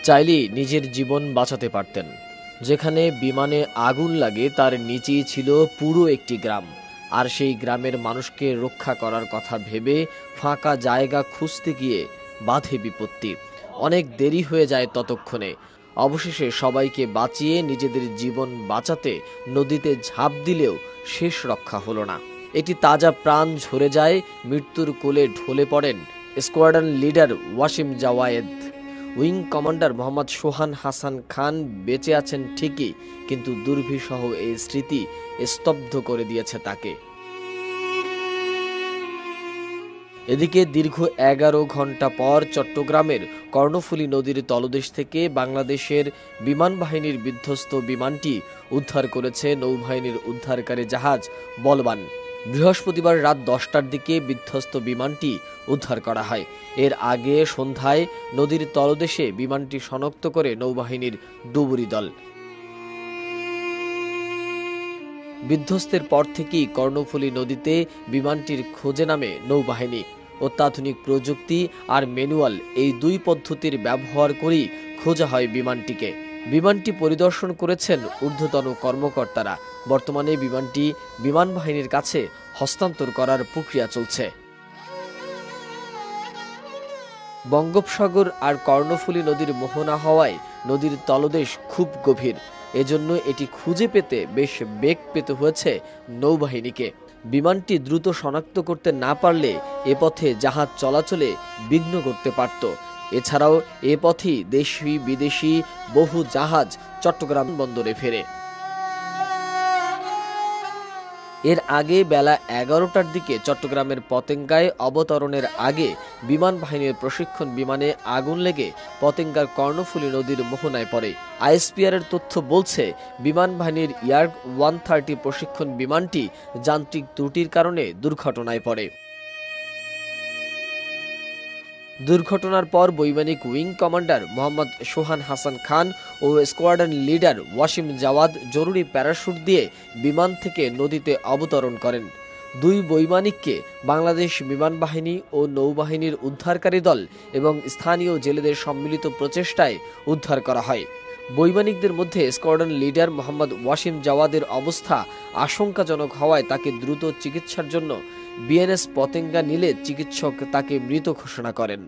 চাইলেই নিজের জীবন বাঁচাতে পারতেন। যেখানে বিমানে আগুন লাগে তার নিচেই ছিল পুরো একটি গ্রাম, আর সেই গ্রামের মানুষকে রক্ষা করার কথা ভেবে ফাঁকা জায়গা খুঁজতে গিয়ে বাধে বিপত্তি। অনেক দেরি হয়ে যায় ততক্ষণে। অবশেষে সবাইকে বাঁচিয়ে নিজেদের জীবন বাঁচাতে নদীতে ঝাঁপ দিলেও শেষ রক্ষা হলো না। এটি তাজা প্রাণ ঝরে যায়। মৃত্যুর কোলে ঢলে পড়েন squadron leader Wasim Jawaid. Wing commander Mohammad Sohan Hasan Khan বেঁচে আছেন ঠিকই, কিন্তু দুর্বিষহ এই স্মৃতি স্তব্ধ করে দিয়েছে তাকে। এদিকে দীর্ঘ 11 ঘন্টা পর চট্টগ্রামের কর্ণফুলী নদীর তলদেশ থেকে বাংলাদেশের বিমান বাহিনীর বিধ্বস্ত বিমানটি উদ্ধার করেছে নৌবাহিনীর উদ্ধারকারী জাহাজ বলবান। বৃহস্পতিবার রাত 10টার দিকে বিধ্বস্ত বিমানটি উদ্ধার করা হয়। এর আগে সন্ধ্যায় নদীর তলদেশে বিমানটি শনাক্ত করে নৌবাহিনীর ডুবুরি দল। বিধ্বস্তের পর থেকেই কর্ণফুলী নদীতে বিমানটির খোঁজে নামে নৌবাহিনী। অত্যাধুনিক প্রযুক্তি আর ম্যানুয়াল, এই দুই পদ্ধতির ব্যবহার করেই খোঁজা হয় বিমানটিকে। বিমানটি পরিদর্শন করেছেন ঊর্ধ্বতন কর্মকর্তারা। বর্তমানে বিমানটি বিমান বাহিনীর কাছে হস্তান্তর করার প্রক্রিয়া চলছে। বঙ্গোপসাগর আর কর্ণফুলী নদীর মোহনা হওয়ায় নদীর তলদেশ খুব গভীর। এজন্য এটি খুঁজে পেতে বেশ বেগ পেতে হয়েছে নৌবাহিনীকে। বিমানটি দ্রুত শনাক্ত করতে না পারলে এ পথে জাহাজ চলাচলে বিঘ্ন করতে পারত। এছাড়াও এ পথেই দেশি বিদেশি বহু জাহাজ চট্টগ্রাম বন্দরে ফেরে। এর আগে বেলা 11টার দিকে চট্টগ্রামের পতেঙ্গায় অবতরণের আগে বিমান বাহিনীর প্রশিক্ষণ বিমানে আগুন লেগে পতেঙ্গার কর্ণফুলী নদীর মোহনায় পড়ে। আইএসপিআরের তথ্য বলছে, বিমান বাহিনীর ইয়ার্ক 130 প্রশিক্ষণ বিমানটি যান্ত্রিক ত্রুটির কারণে দুর্ঘটনায় পড়ে। দুর্ঘটনার পর বৈমানিক উইং কমান্ডার মোহাম্মদ সোহান হাসান খান ও স্কোয়াড্রন লিডার ওয়াসিম জাওয়াদ জরুরি প্যারাশুট দিয়ে বিমান থেকে নদীতে অবতরণ করেন। দুই বৈমানিককে বাংলাদেশ বিমান বাহিনী ও নৌবাহিনীর উদ্ধারকারী দল এবং স্থানীয় জেলেদের সম্মিলিত প্রচেষ্টায় উদ্ধার করা হয়। বৈমানিকদের মধ্যে স্কোয়াড্রন লিডার মোহাম্মদ ওয়াসিম জাওয়াদের অবস্থা আশঙ্কাজনক হওয়ায় তাকে দ্রুত চিকিৎসার জন্য বিএনএস পতেঙ্গা নিলে চিকিৎসক তাকে মৃত ঘোষণা করেন।